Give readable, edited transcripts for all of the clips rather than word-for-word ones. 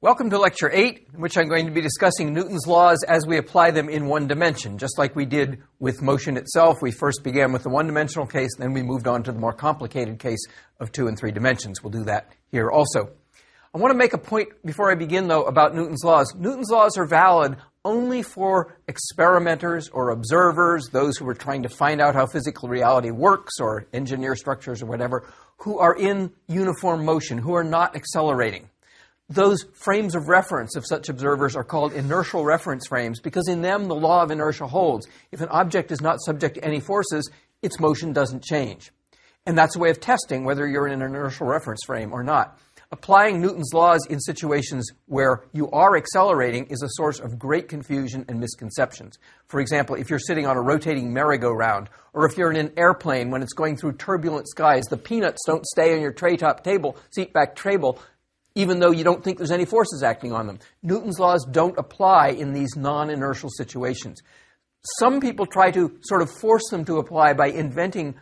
Welcome to Lecture 8, in which I'm going to be discussing Newton's laws as we apply them in one dimension. Just like we did with motion itself, we first began with the one-dimensional case, then we moved on to the more complicated case of 2 and 3 dimensions. We'll do that here also. I want to make a point before I begin, though, about Newton's laws. Newton's laws are valid only for experimenters or observers, those who are trying to find out how physical reality works or engineer structures or whatever, who are in uniform motion, who are not accelerating. Those frames of reference of such observers are called inertial reference frames because in them the law of inertia holds. If an object is not subject to any forces, its motion doesn't change. And that's a way of testing whether you're in an inertial reference frame or not. Applying Newton's laws in situations where you are accelerating is a source of great confusion and misconceptions. For example, if you're sitting on a rotating merry-go-round, or if you're in an airplane when it's going through turbulent skies, the peanuts don't stay on your tray-top table, seat-back table, even though you don't think there's any forces acting on them. Newton's laws don't apply in these non-inertial situations. Some people try to sort of force them to apply by inventing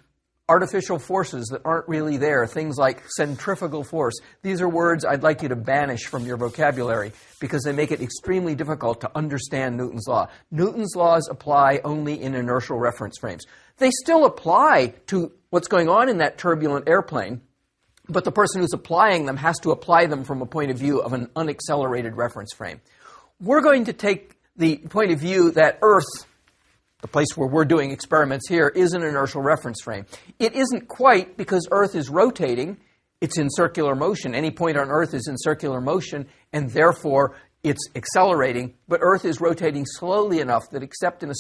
artificial forces that aren't really there, things like centrifugal force. These are words I'd like you to banish from your vocabulary because they make it extremely difficult to understand Newton's law. Newton's laws apply only in inertial reference frames. They still apply to what's going on in that turbulent airplane, but the person who's applying them has to apply them from a point of view of an unaccelerated reference frame. We're going to take the point of view that Earth, the place where we're doing experiments here, is an inertial reference frame. It isn't quite because Earth is rotating. It's in circular motion. Any point on Earth is in circular motion, and therefore it's accelerating. But Earth is rotating slowly enough that except in a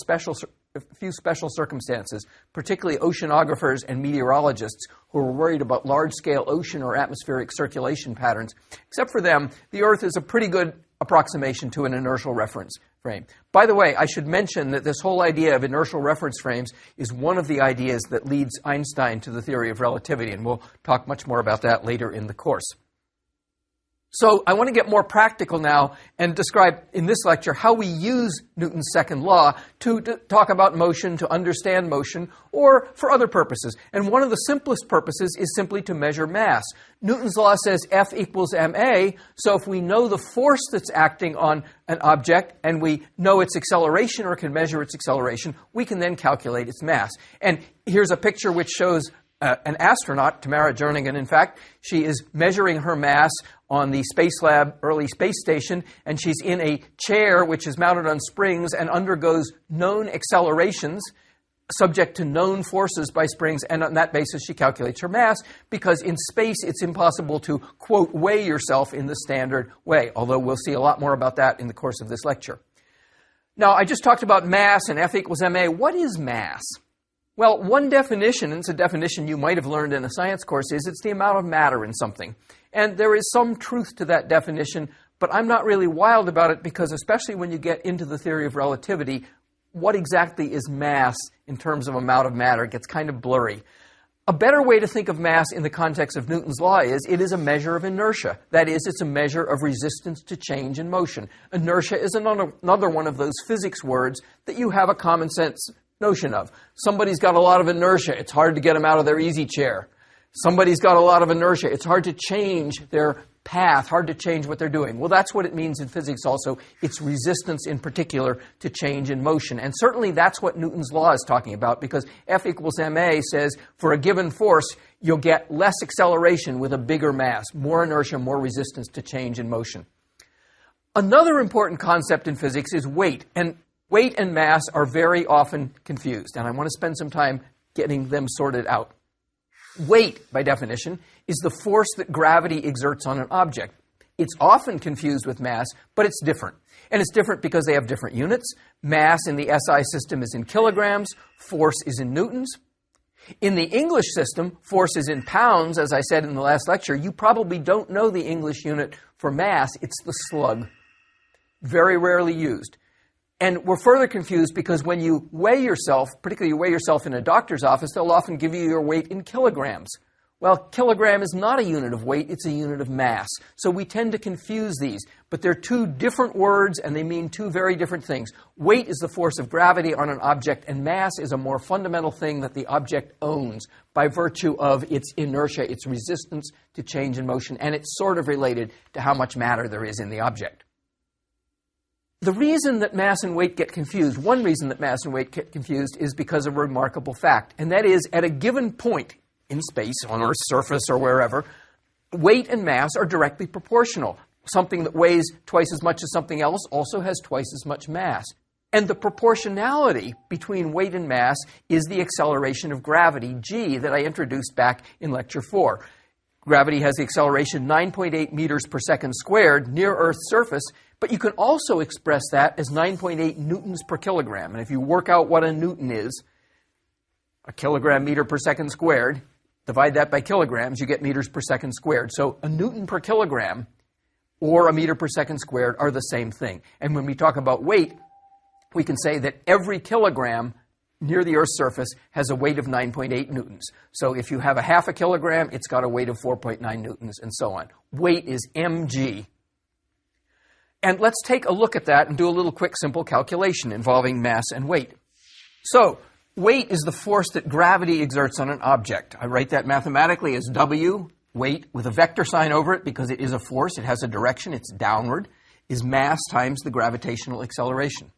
few special circumstances, particularly oceanographers and meteorologists who are worried about large-scale ocean or atmospheric circulation patterns, except for them, the Earth is a pretty good approximation to an inertial reference frame. By the way, I should mention that this whole idea of inertial reference frames is one of the ideas that leads Einstein to the theory of relativity, and we'll talk much more about that later in the course. So I want to get more practical now and describe in this lecture how we use Newton's second law to talk about motion, to understand motion, or for other purposes. And one of the simplest purposes is simply to measure mass. Newton's law says F equals ma, so if we know the force that's acting on an object and we know its acceleration or can measure its acceleration, we can then calculate its mass. And here's a picture which shows an astronaut, Tamara Jernigan, in fact. She is measuring her mass on the Spacelab early space station, and she's in a chair which is mounted on springs and undergoes known accelerations subject to known forces by springs, and on that basis she calculates her mass because in space it's impossible to, quote, weigh yourself in the standard way, although we'll see a lot more about that in the course of this lecture. Now, I just talked about mass and F equals ma. What is mass? Well, one definition, and it's a definition you might have learned in a science course, is it's the amount of matter in something. And there is some truth to that definition, but I'm not really wild about it because especially when you get into the theory of relativity, what exactly is mass in terms of amount of matter gets kind of blurry. A better way to think of mass in the context of Newton's law is it is a measure of inertia. That is, it's a measure of resistance to change in motion. Inertia is another one of those physics words that you have a common sense notion of. Somebody's got a lot of inertia. It's hard to get them out of their easy chair. Somebody's got a lot of inertia. It's hard to change their path, hard to change what they're doing. Well, that's what it means in physics also. It's resistance in particular to change in motion. And certainly that's what Newton's law is talking about because F equals ma says for a given force, you'll get less acceleration with a bigger mass, more inertia, more resistance to change in motion. Another important concept in physics is weight. And weight and mass are very often confused, and I want to spend some time getting them sorted out. Weight, by definition, is the force that gravity exerts on an object. It's often confused with mass, but it's different. And it's different because they have different units. Mass in the SI system is in kilograms, force is in newtons. In the English system, force is in pounds, as I said in the last lecture. You probably don't know the English unit for mass. It's the slug. Very rarely used. And we're further confused because when you weigh yourself, particularly you weigh yourself in a doctor's office, they'll often give you your weight in kilograms. Well, kilogram is not a unit of weight, it's a unit of mass. So we tend to confuse these, but they're two different words and they mean two very different things. Weight is the force of gravity on an object, and mass is a more fundamental thing that the object owns by virtue of its inertia, its resistance to change in motion, and it's sort of related to how much matter there is in the object. The reason that mass and weight get confused, one reason that mass and weight get confused is because of a remarkable fact, and that is at a given point in space, on Earth's surface or wherever, weight and mass are directly proportional. Something that weighs twice as much as something else also has twice as much mass. And the proportionality between weight and mass is the acceleration of gravity, g, that I introduced back in Lecture 4. Gravity has the acceleration 9.8 meters per second squared near Earth's surface, but you can also express that as 9.8 newtons per kilogram. And if you work out what a newton is, a kilogram meter per second squared, divide that by kilograms, you get meters per second squared. So a newton per kilogram or a meter per second squared are the same thing. And when we talk about weight, we can say that every kilogram near the Earth's surface has a weight of 9.8 newtons. So if you have a half a kilogram, it's got a weight of 4.9 newtons, and so on. Weight is mg. And let's take a look at that and do a little quick simple calculation involving mass and weight. So weight is the force that gravity exerts on an object. I write that mathematically as W, weight, with a vector sign over it because it is a force, it has a direction, it's downward, is mass times the gravitational acceleration.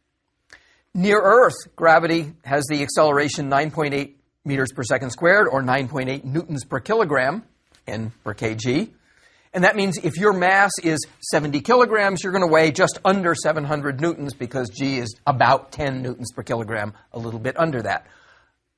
Near Earth, gravity has the acceleration 9.8 meters per second squared, or 9.8 newtons per kilogram, N per kg. And that means if your mass is 70 kilograms, you're going to weigh just under 700 newtons because g is about 10 newtons per kilogram, a little bit under that.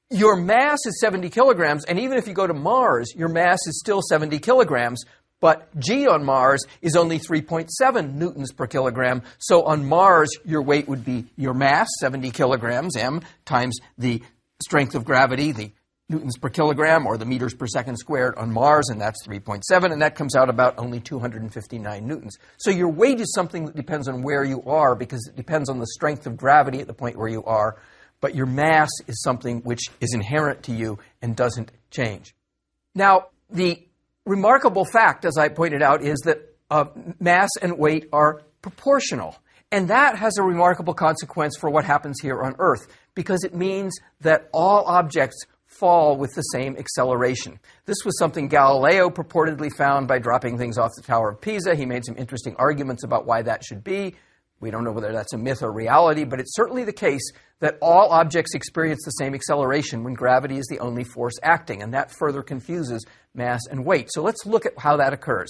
Your mass is 70 kilograms, and even if you go to Mars, your mass is still 70 kilograms, but g on Mars is only 3.7 newtons per kilogram. So on Mars, your weight would be your mass, 70 kilograms, m, times the strength of gravity, the newtons per kilogram, or the meters per second squared on Mars, and that's 3.7, and that comes out about only 259 newtons. So your weight is something that depends on where you are, because it depends on the strength of gravity at the point where you are, but your mass is something which is inherent to you and doesn't change. Now, the remarkable fact, as I pointed out, is that mass and weight are proportional. And that has a remarkable consequence for what happens here on Earth, because it means that all objects fall with the same acceleration. This was something Galileo purportedly found by dropping things off the Tower of Pisa. He made some interesting arguments about why that should be. We don't know whether that's a myth or reality, but it's certainly the case that all objects experience the same acceleration when gravity is the only force acting, and that further confuses mass and weight. So let's look at how that occurs.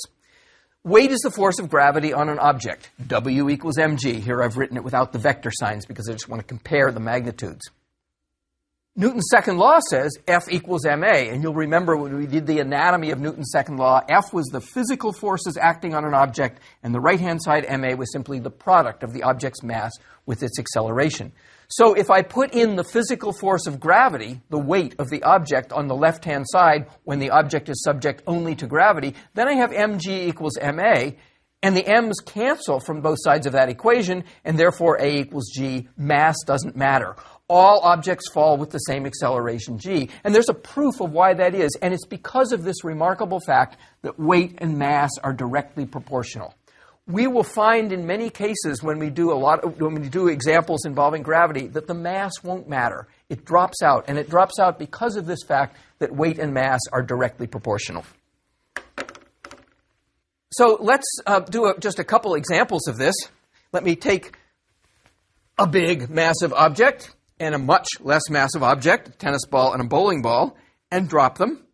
Weight is the force of gravity on an object. W equals mg. Here I've written it without the vector signs because I just want to compare the magnitudes. Newton's second law says F equals ma, and you'll remember when we did the anatomy of Newton's second law, F was the physical forces acting on an object, and the right-hand side, ma, was simply the product of the object's mass with its acceleration. So if I put in the physical force of gravity, the weight of the object, on the left-hand side when the object is subject only to gravity, then I have mg equals ma, and the m's cancel from both sides of that equation, and therefore a equals g. Mass doesn't matter. All objects fall with the same acceleration g. And there's a proof of why that is, and it's because of this remarkable fact that weight and mass are directly proportional. We will find in many cases when we do examples involving gravity that the mass won't matter. It drops out, and it drops out because of this fact that weight and mass are directly proportional. So let's do just a couple examples of this. Let me take a big, massive object and a much less massive object, a tennis ball and a bowling ball, and drop them.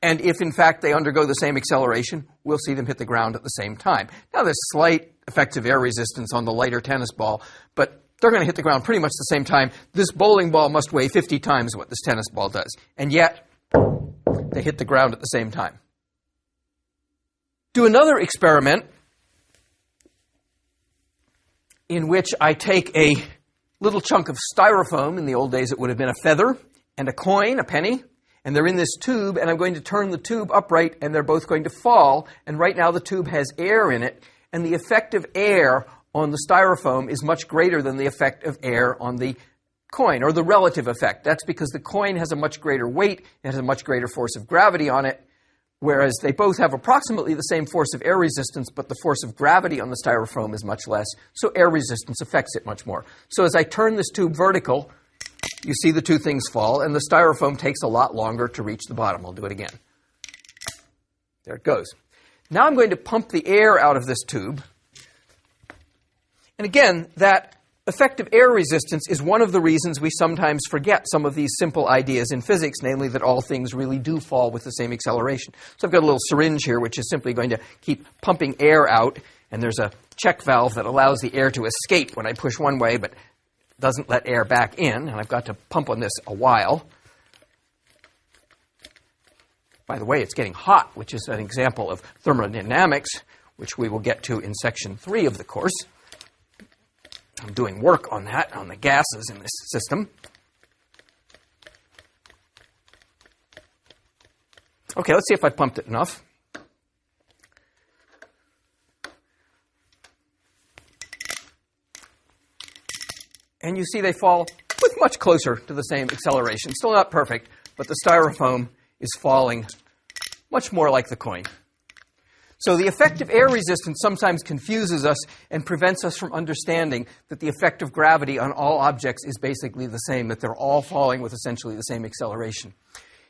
And if, in fact, they undergo the same acceleration, we'll see them hit the ground at the same time. Now, there's slight effects of air resistance on the lighter tennis ball, but they're going to hit the ground pretty much the same time. This bowling ball must weigh 50 times what this tennis ball does. And yet, they hit the ground at the same time. Do another experiment in which I take a little chunk of styrofoam, in the old days it would have been a feather, and a coin, a penny, and they're in this tube, and I'm going to turn the tube upright, and they're both going to fall, and right now the tube has air in it, and the effect of air on the styrofoam is much greater than the effect of air on the coin, or the relative effect. That's because the coin has a much greater weight, it has a much greater force of gravity on it, whereas they both have approximately the same force of air resistance, but the force of gravity on the styrofoam is much less, so air resistance affects it much more. So as I turn this tube vertical, you see the two things fall, and the styrofoam takes a lot longer to reach the bottom. I'll do it again. There it goes. Now I'm going to pump the air out of this tube. And again, that effective air resistance is one of the reasons we sometimes forget some of these simple ideas in physics, namely that all things really do fall with the same acceleration. So I've got a little syringe here, which is simply going to keep pumping air out, and there's a check valve that allows the air to escape when I push one way, but doesn't let air back in, and I've got to pump on this a while. By the way, it's getting hot, which is an example of thermodynamics, which we will get to in section 3 of the course. I'm doing work on that, on the gases in this system. Okay, let's see if I pumped it enough. And you see they fall with much closer to the same acceleration. Still not perfect, but the styrofoam is falling much more like the coin. So the effect of air resistance sometimes confuses us and prevents us from understanding that the effect of gravity on all objects is basically the same, that they're all falling with essentially the same acceleration.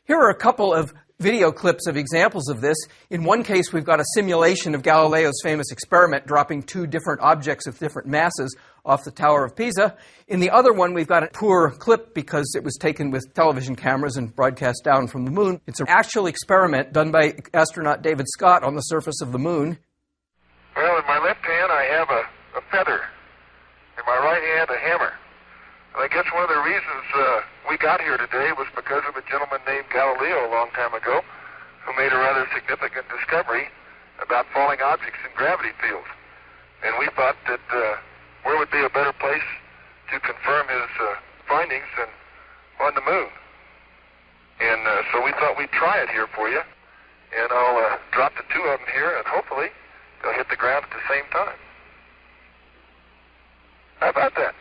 Here are a couple of video clips of examples of this. In one case, we've got a simulation of Galileo's famous experiment dropping two different objects of different masses off the Tower of Pisa. In the other one, we've got a poor clip because it was taken with television cameras and broadcast down from the moon. It's an actual experiment done by astronaut David Scott on the surface of the moon. Well, in my left hand, I have a feather. In my right hand, a hammer. And I guess one of the reasons we got here today was because of a gentleman named Galileo a long time ago who made a rather significant discovery about falling objects in gravity fields. And we thought that where would be a better place to confirm his findings than on the moon. And so we thought we'd try it here for you. And I'll drop the two of them here, and hopefully they'll hit the ground at the same time. How about that?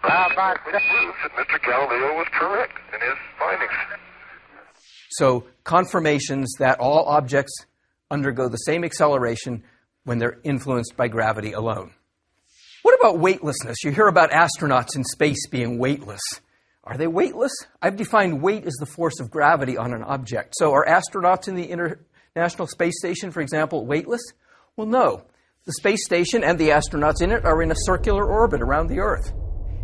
Which proves that Mr. Galileo was correct in his findings. So confirmations that all objects undergo the same acceleration when they're influenced by gravity alone. What about weightlessness? You hear about astronauts in space being weightless. Are they weightless? I've defined weight as the force of gravity on an object. So are astronauts in the International Space Station, for example, weightless? Well, no. The space station and the astronauts in it are in a circular orbit around the Earth.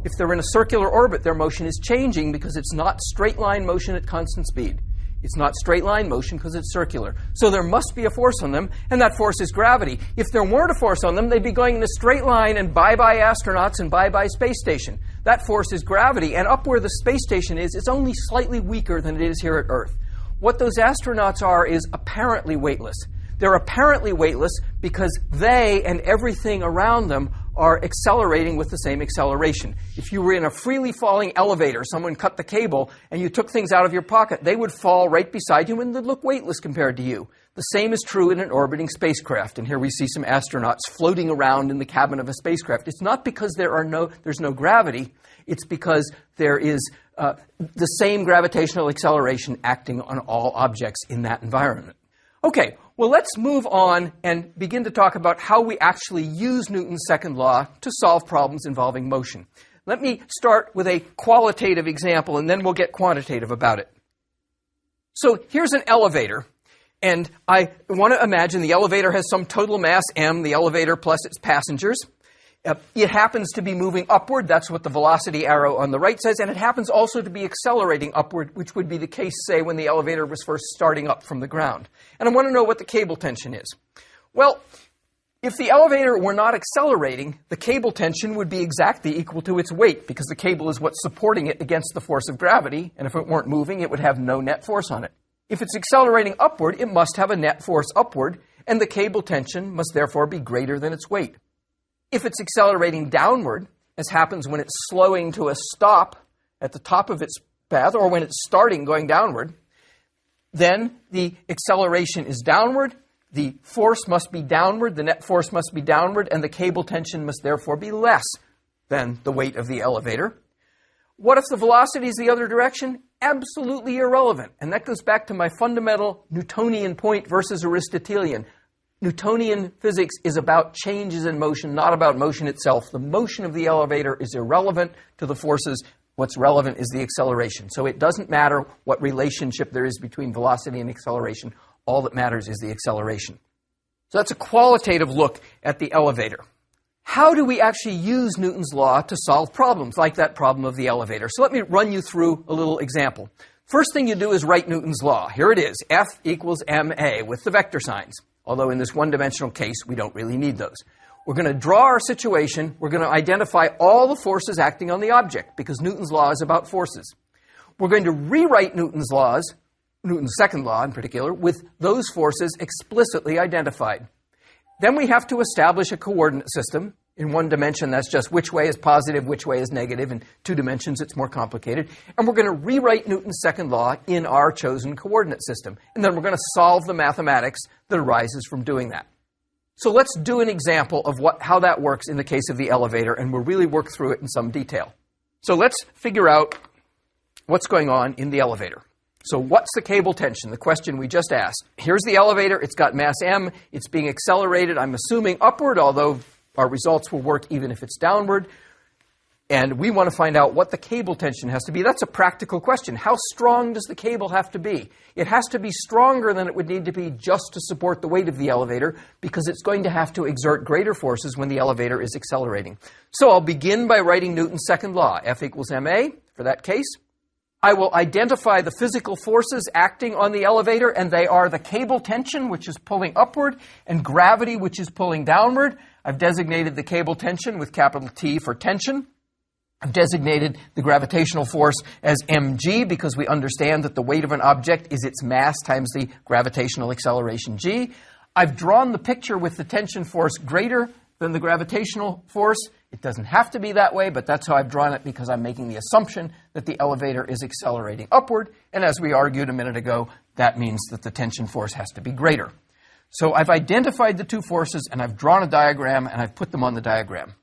If they're in a circular orbit, their motion is changing because it's not straight line motion at constant speed. It's not straight line motion because it's circular. So there must be a force on them, and that force is gravity. If there weren't a force on them, they'd be going in a straight line and bye-bye astronauts and bye-bye space station. That force is gravity, and up where the space station is, it's only slightly weaker than it is here at Earth. What those astronauts are is apparently weightless. They're apparently weightless because they and everything around them are accelerating with the same acceleration. If you were in a freely falling elevator, someone cut the cable, and you took things out of your pocket, they would fall right beside you and they'd look weightless compared to you. The same is true in an orbiting spacecraft. And here we see some astronauts floating around in the cabin of a spacecraft. It's not because there's no gravity. It's because there is the same gravitational acceleration acting on all objects in that environment. Okay, well, let's move on and begin to talk about how we actually use Newton's second law to solve problems involving motion. Let me start with a qualitative example, and then we'll get quantitative about it. So here's an elevator, and I want to imagine the elevator has some total mass m, the elevator plus its passengers. It happens to be moving upward. That's what the velocity arrow on the right says. And it happens also to be accelerating upward, which would be the case, say, when the elevator was first starting up from the ground. And I want to know what the cable tension is. Well, if the elevator were not accelerating, the cable tension would be exactly equal to its weight, because the cable is what's supporting it against the force of gravity. And if it weren't moving, it would have no net force on it. If it's accelerating upward, it must have a net force upward, and the cable tension must therefore be greater than its weight. If it's accelerating downward, as happens when it's slowing to a stop at the top of its path, or when it's starting going downward, then the acceleration is downward, the force must be downward, the net force must be downward, and the cable tension must therefore be less than the weight of the elevator. What if the velocity is the other direction? Absolutely irrelevant. And that goes back to my fundamental Newtonian point versus Aristotelian. Newtonian physics is about changes in motion, not about motion itself. The motion of the elevator is irrelevant to the forces. What's relevant is the acceleration. So it doesn't matter what relationship there is between velocity and acceleration. All that matters is the acceleration. So that's a qualitative look at the elevator. How do we actually use Newton's law to solve problems like that problem of the elevator? So let me run you through a little example. First thing you do is write Newton's law. Here it is, F equals ma with the vector signs. Although in this one-dimensional case, we don't really need those. We're going to draw our situation. We're going to identify all the forces acting on the object because Newton's law is about forces. We're going to rewrite Newton's laws, Newton's second law in particular, with those forces explicitly identified. Then we have to establish a coordinate system. In one dimension, that's just which way is positive, which way is negative. In two dimensions, it's more complicated. And we're going to rewrite Newton's second law in our chosen coordinate system. And then we're going to solve the mathematics that arises from doing that. So let's do an example of how that works in the case of the elevator, and we'll really work through it in some detail. So let's figure out what's going on in the elevator. So what's the cable tension? The question we just asked. Here's the elevator. It's got mass m. It's being accelerated, I'm assuming upward, although our results will work even if it's downward. And we want to find out what the cable tension has to be. That's a practical question. How strong does the cable have to be? It has to be stronger than it would need to be just to support the weight of the elevator because it's going to have to exert greater forces when the elevator is accelerating. So I'll begin by writing Newton's second law, F equals ma, for that case. I will identify the physical forces acting on the elevator, and they are the cable tension, which is pulling upward, and gravity, which is pulling downward. I've designated the cable tension with capital T for tension. I've designated the gravitational force as mg because we understand that the weight of an object is its mass times the gravitational acceleration g. I've drawn the picture with the tension force greater than the gravitational force. It doesn't have to be that way, but that's how I've drawn it because I'm making the assumption that the elevator is accelerating upward. And as we argued a minute ago, that means that the tension force has to be greater. So I've identified the two forces, and I've drawn a diagram, and I've put them on the diagram.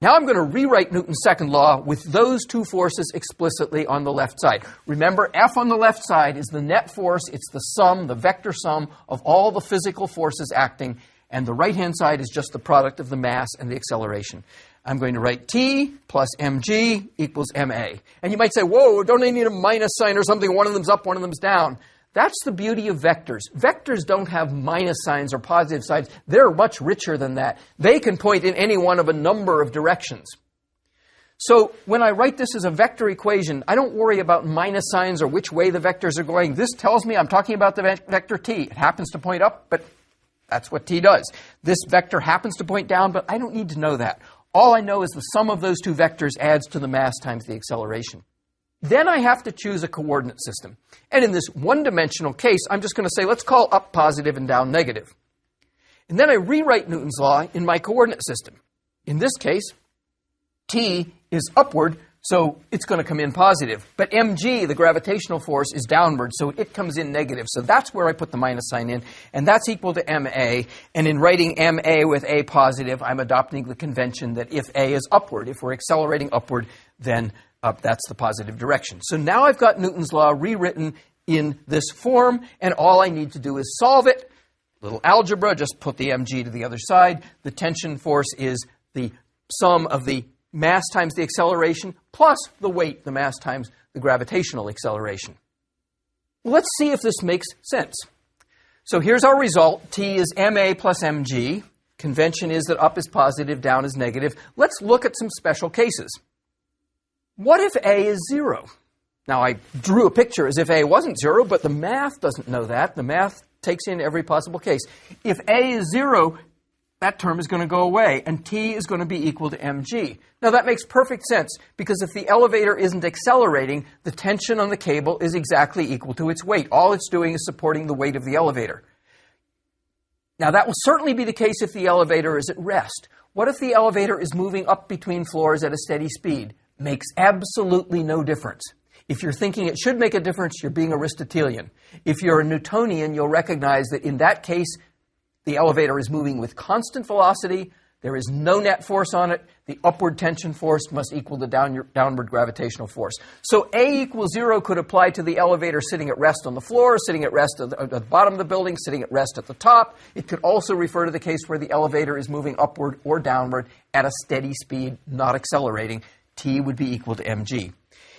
Now I'm going to rewrite Newton's second law with those two forces explicitly on the left side. Remember, F on the left side is the net force. It's the sum, the vector sum of all the physical forces acting. And the right-hand side is just the product of the mass and the acceleration. I'm going to write T plus mg equals ma. And you might say, whoa, don't I need a minus sign or something? One of them's up, one of them's down. That's the beauty of vectors. Vectors don't have minus signs or positive signs. They're much richer than that. They can point in any one of a number of directions. So when I write this as a vector equation, I don't worry about minus signs or which way the vectors are going. This tells me I'm talking about the vector t. It happens to point up, but that's what t does. This vector happens to point down, but I don't need to know that. All I know is the sum of those two vectors adds to the mass times the acceleration. Then I have to choose a coordinate system. And in this one-dimensional case, I'm just going to say, let's call up positive and down negative. And then I rewrite Newton's law in my coordinate system. In this case, t is upward, so it's going to come in positive. But mg, the gravitational force, is downward, so it comes in negative. So that's where I put the minus sign in, and that's equal to ma. And in writing ma with a positive, I'm adopting the convention that if a is upward, if we're accelerating upward, then that's the positive direction. So now I've got Newton's law rewritten in this form, and all I need to do is solve it. Little algebra, just put the mg to the other side. The tension force is the sum of the mass times the acceleration plus the weight, the mass times the gravitational acceleration. Let's see if this makes sense. So here's our result. T is ma plus mg. Convention is that up is positive, down is negative. Let's look at some special cases. What if a is 0? Now, I drew a picture as if a wasn't 0, but the math doesn't know that. The math takes in every possible case. If a is 0, that term is going to go away, and t is going to be equal to mg. Now, that makes perfect sense, because if the elevator isn't accelerating, the tension on the cable is exactly equal to its weight. All it's doing is supporting the weight of the elevator. Now, that will certainly be the case if the elevator is at rest. What if the elevator is moving up between floors at a steady speed? Makes absolutely no difference. If you're thinking it should make a difference, you're being Aristotelian. If you're a Newtonian, you'll recognize that in that case, the elevator is moving with constant velocity. There is no net force on it. The upward tension force must equal the downward gravitational force. So A equals 0 could apply to the elevator sitting at rest on the floor, sitting at rest at the bottom of the building, sitting at rest at the top. It could also refer to the case where the elevator is moving upward or downward at a steady speed, not accelerating. T would be equal to mg.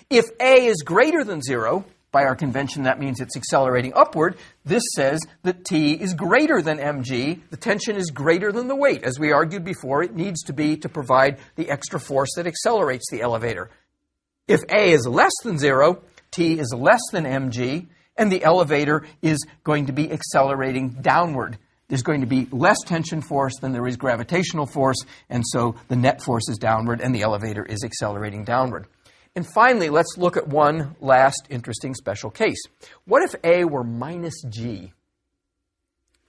If A is greater than 0, by our convention, that means it's accelerating upward. This says that T is greater than mg. The tension is greater than the weight. As we argued before, it needs to be to provide the extra force that accelerates the elevator. If A is less than 0, T is less than mg, and the elevator is going to be accelerating downward. There's going to be less tension force than there is gravitational force, and so the net force is downward, and the elevator is accelerating downward. And finally, let's look at one last interesting special case. What if A were minus g?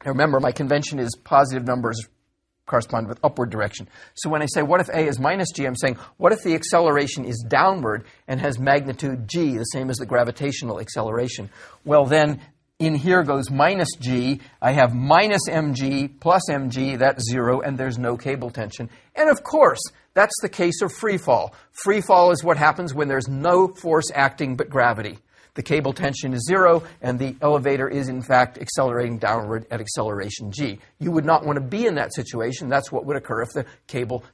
Now remember, my convention is positive numbers correspond with upward direction. So when I say what if A is minus g, I'm saying what if the acceleration is downward and has magnitude g, the same as the gravitational acceleration? Well then, in here goes minus g. I have minus mg plus mg, that's 0, and there's no cable tension. And of course, that's the case of free fall. Free fall is what happens when there's no force acting but gravity. The cable tension is 0, and the elevator is, in fact, accelerating downward at acceleration g. You would not want to be in that situation. That's what would occur if the cable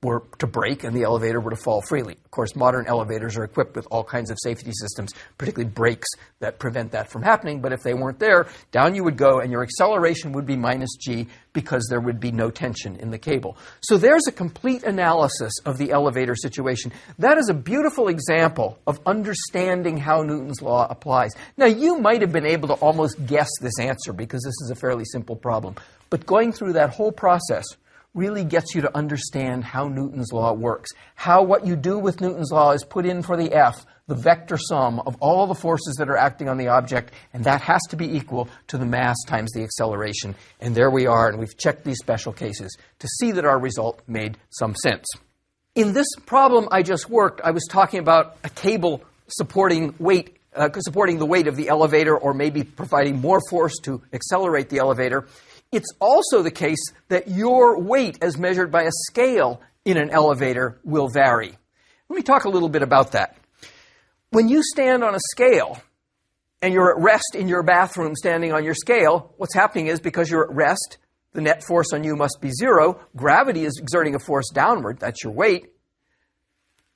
were to break and the elevator were to fall freely. Of course, modern elevators are equipped with all kinds of safety systems, particularly brakes that prevent that from happening. But if they weren't there, down you would go, and your acceleration would be minus g because there would be no tension in the cable. So there's a complete analysis of the elevator situation. That is a beautiful example of understanding how Newton's law applies. Now, you might have been able to almost guess this answer because this is a fairly simple problem. But going through that whole process really gets you to understand how Newton's law works. How what you do with Newton's law is put in for the F, the vector sum of all the forces that are acting on the object, and that has to be equal to the mass times the acceleration. And there we are, and we've checked these special cases to see that our result made some sense. In this problem I just worked, I was talking about a cable supporting the weight of the elevator, or maybe providing more force to accelerate the elevator. It's also the case that your weight as measured by a scale in an elevator will vary. Let me talk a little bit about that. When you stand on a scale and you're at rest in your bathroom standing on your scale, what's happening is because you're at rest, the net force on you must be 0. Gravity is exerting a force downward. That's your weight.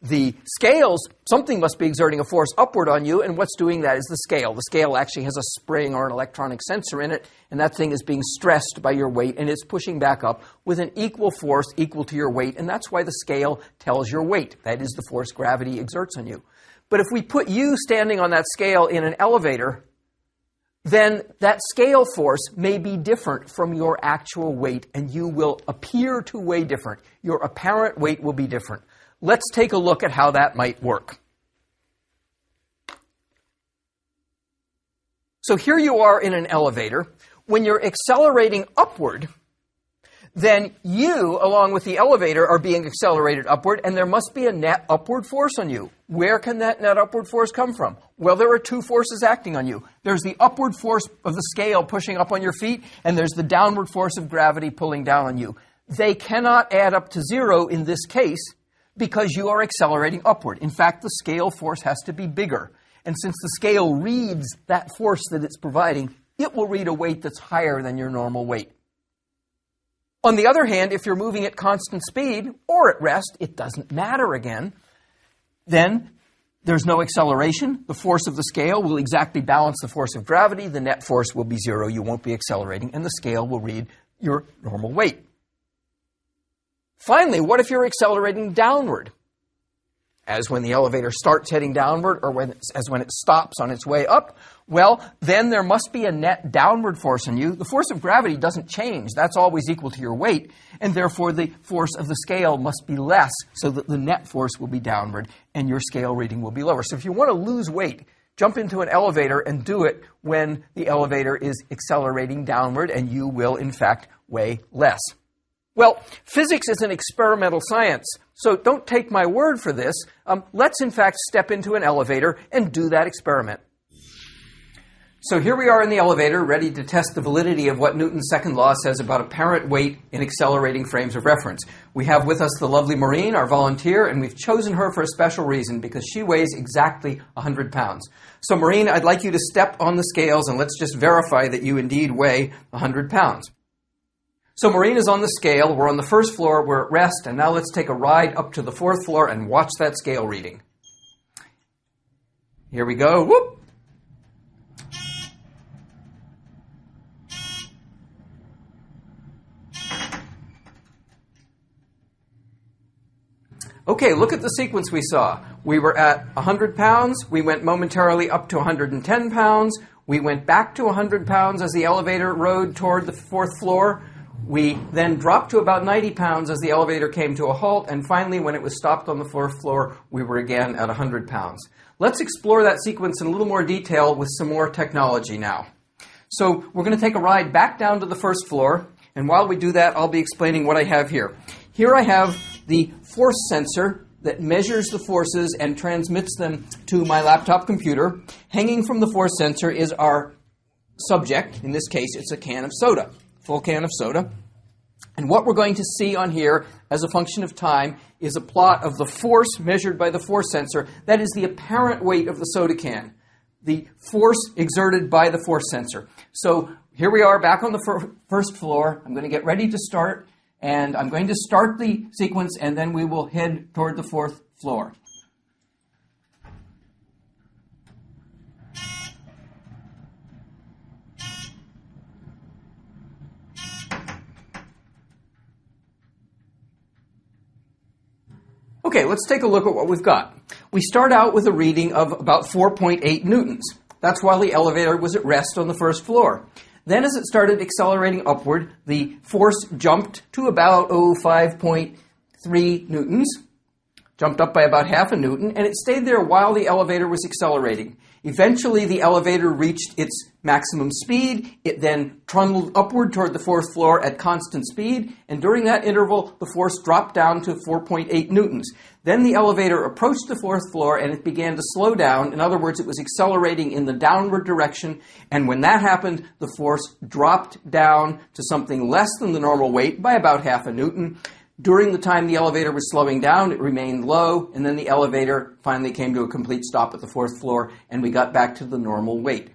The scales, something must be exerting a force upward on you, and what's doing that is the scale. The scale actually has a spring or an electronic sensor in it, and that thing is being stressed by your weight, and it's pushing back up with an equal force equal to your weight, and that's why the scale tells your weight. That is the force gravity exerts on you. But if we put you standing on that scale in an elevator, then that scale force may be different from your actual weight, and you will appear to weigh different. Your apparent weight will be different. Let's take a look at how that might work. So here you are in an elevator. When you're accelerating upward, then you, along with the elevator, are being accelerated upward, and there must be a net upward force on you. Where can that net upward force come from? Well, there are two forces acting on you. There's the upward force of the scale pushing up on your feet, and there's the downward force of gravity pulling down on you. They cannot add up to 0 in this case, because you are accelerating upward. In fact, the scale force has to be bigger. And since the scale reads that force that it's providing, it will read a weight that's higher than your normal weight. On the other hand, if you're moving at constant speed or at rest, it doesn't matter again. Then there's no acceleration. The force of the scale will exactly balance the force of gravity. The net force will be 0. You won't be accelerating, and the scale will read your normal weight. Finally, what if you're accelerating downward? As when the elevator starts heading downward, or as when it stops on its way up? Well, then there must be a net downward force on you. The force of gravity doesn't change. That's always equal to your weight, and therefore the force of the scale must be less, so that the net force will be downward, and your scale reading will be lower. So if you want to lose weight, jump into an elevator and do it when the elevator is accelerating downward, and you will, in fact, weigh less. Well, physics is an experimental science, so don't take my word for this. Let's, in fact, step into an elevator and do that experiment. So here we are in the elevator, ready to test the validity of what Newton's second law says about apparent weight in accelerating frames of reference. We have with us the lovely Maureen, our volunteer, and we've chosen her for a special reason because she weighs exactly 100 pounds. So Maureen, I'd like you to step on the scales and let's just verify that you indeed weigh 100 pounds. So Maureen is on the scale, we're on the first floor, we're at rest, and now let's take a ride up to the fourth floor and watch that scale reading. Here we go. Whoop! Okay, look at the sequence we saw. We were at 100 pounds, we went momentarily up to 110 pounds, we went back to 100 pounds as the elevator rode toward the fourth floor, we then dropped to about 90 pounds as the elevator came to a halt, and finally when it was stopped on the fourth floor, we were again at 100 pounds. Let's explore that sequence in a little more detail with some more technology now. So we're going to take a ride back down to the first floor, and while we do that, I'll be explaining what I have here. Here I have the force sensor that measures the forces and transmits them to my laptop computer. Hanging from the force sensor is our subject. In this case, it's a can of soda, full can of soda. And what we're going to see on here as a function of time is a plot of the force measured by the force sensor. That is the apparent weight of the soda can, the force exerted by the force sensor. So here we are back on the first floor. I'm going to get ready to start. And I'm going to start the sequence, and then we will head toward the fourth floor. Okay, let's take a look at what we've got. We start out with a reading of about 4.8 newtons. That's while the elevator was at rest on the first floor. Then as it started accelerating upward, the force jumped to about 5.3 newtons, jumped up by about half a newton, and it stayed there while the elevator was accelerating. Eventually, the elevator reached its maximum speed. It then trundled upward toward the fourth floor at constant speed, and during that interval, the force dropped down to 4.8 newtons. Then the elevator approached the fourth floor, and it began to slow down. In other words, it was accelerating in the downward direction, and when that happened, the force dropped down to something less than the normal weight by about half a newton. During the time the elevator was slowing down, it remained low, and then the elevator finally came to a complete stop at the fourth floor, and we got back to the normal weight.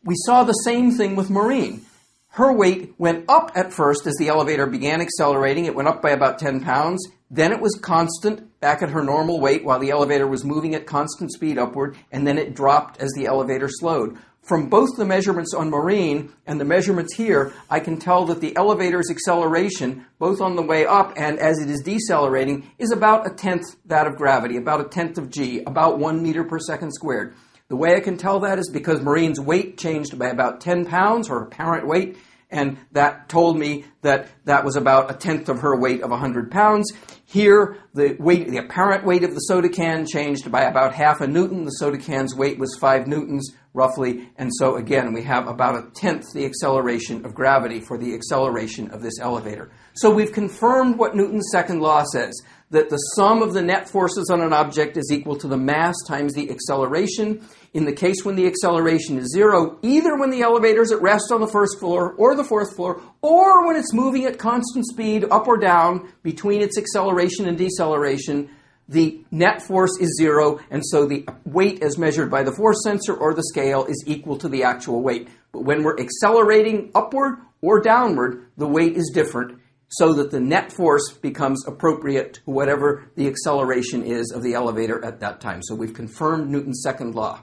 We saw the same thing with Maureen. Her weight went up at first as the elevator began accelerating. It went up by about 10 pounds. Then it was constant, back at her normal weight, while the elevator was moving at constant speed upward, and then it dropped as the elevator slowed. From both the measurements on Maureen and the measurements here, I can tell that the elevator's acceleration, both on the way up and as it is decelerating, is about a tenth that of gravity, about a tenth of g, about 1 meter per second squared. The way I can tell that is because Maureen's weight changed by about 10 pounds, her apparent weight, and that told me that that was about a tenth of her weight of 100 pounds. Here, the apparent weight of the soda can changed by about half a newton. The soda can's weight was 5 newtons, roughly, and so again, we have about a tenth the acceleration of gravity for the acceleration of this elevator. So we've confirmed what Newton's second law says, that the sum of the net forces on an object is equal to the mass times the acceleration. In the case when the acceleration is 0, either when the elevator is at rest on the first floor or the fourth floor, or when it's moving at constant speed up or down between its acceleration and deceleration, the net force is 0, and so the weight as measured by the force sensor or the scale is equal to the actual weight. But when we're accelerating upward or downward, the weight is different, so that the net force becomes appropriate to whatever the acceleration is of the elevator at that time. So we've confirmed Newton's second law.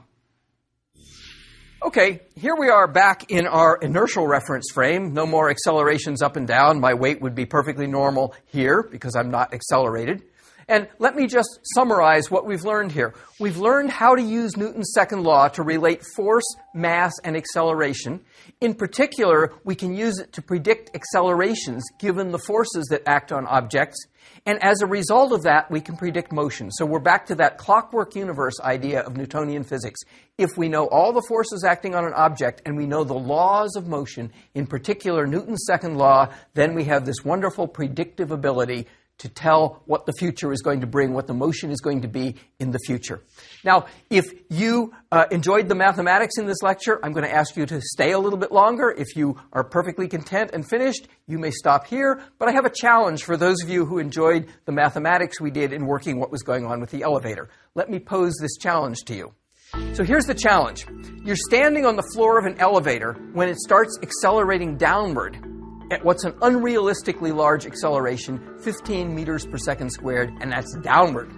Okay, here we are back in our inertial reference frame. No more accelerations up and down. My weight would be perfectly normal here because I'm not accelerated. And let me just summarize what we've learned here. We've learned how to use Newton's second law to relate force, mass, and acceleration. In particular, we can use it to predict accelerations given the forces that act on objects. And as a result of that, we can predict motion. So we're back to that clockwork universe idea of Newtonian physics. If we know all the forces acting on an object and we know the laws of motion, in particular Newton's second law, then we have this wonderful predictive ability to tell what the future is going to bring, what the motion is going to be in the future. Now, if you enjoyed the mathematics in this lecture, I'm going to ask you to stay a little bit longer. If you are perfectly content and finished, you may stop here. But I have a challenge for those of you who enjoyed the mathematics we did in working what was going on with the elevator. Let me pose this challenge to you. So here's the challenge. You're standing on the floor of an elevator when it starts accelerating downward at what's an unrealistically large acceleration, 15 meters per second squared, and that's downward.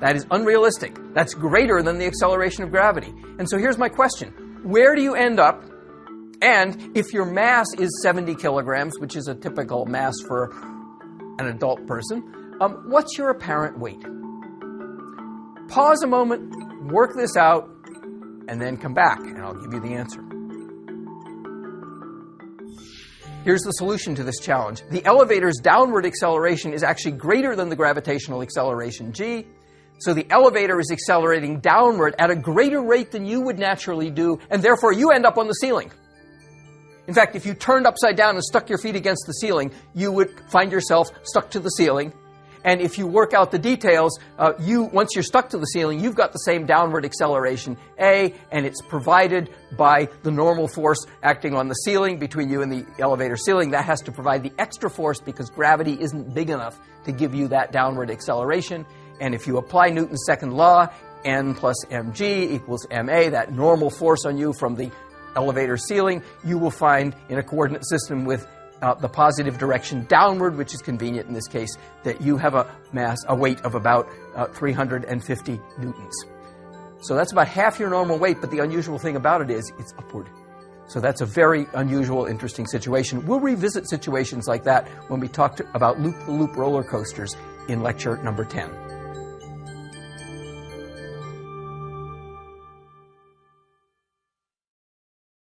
That is unrealistic. That's greater than the acceleration of gravity. And so here's my question. Where do you end up? And if your mass is 70 kilograms, which is a typical mass for an adult person, what's your apparent weight? Pause a moment, work this out, and then come back, and I'll give you the answer. Here's the solution to this challenge. The elevator's downward acceleration is actually greater than the gravitational acceleration g, so the elevator is accelerating downward at a greater rate than you would naturally do, and therefore you end up on the ceiling. In fact, if you turned upside down and stuck your feet against the ceiling, you would find yourself stuck to the ceiling. And if you work out the details, once you're stuck to the ceiling, you've got the same downward acceleration, A, and it's provided by the normal force acting on the ceiling between you and the elevator ceiling. That has to provide the extra force because gravity isn't big enough to give you that downward acceleration. And if you apply Newton's second law, N plus mg equals ma, that normal force on you from the elevator ceiling, you will find in a coordinate system with the positive direction downward, which is convenient in this case, that you have a weight of about 350 newtons. So that's about half your normal weight, but the unusual thing about it is it's upward. So that's a very unusual, interesting situation. We'll revisit situations like that when we talk about loop-the-loop roller coasters in lecture number 10.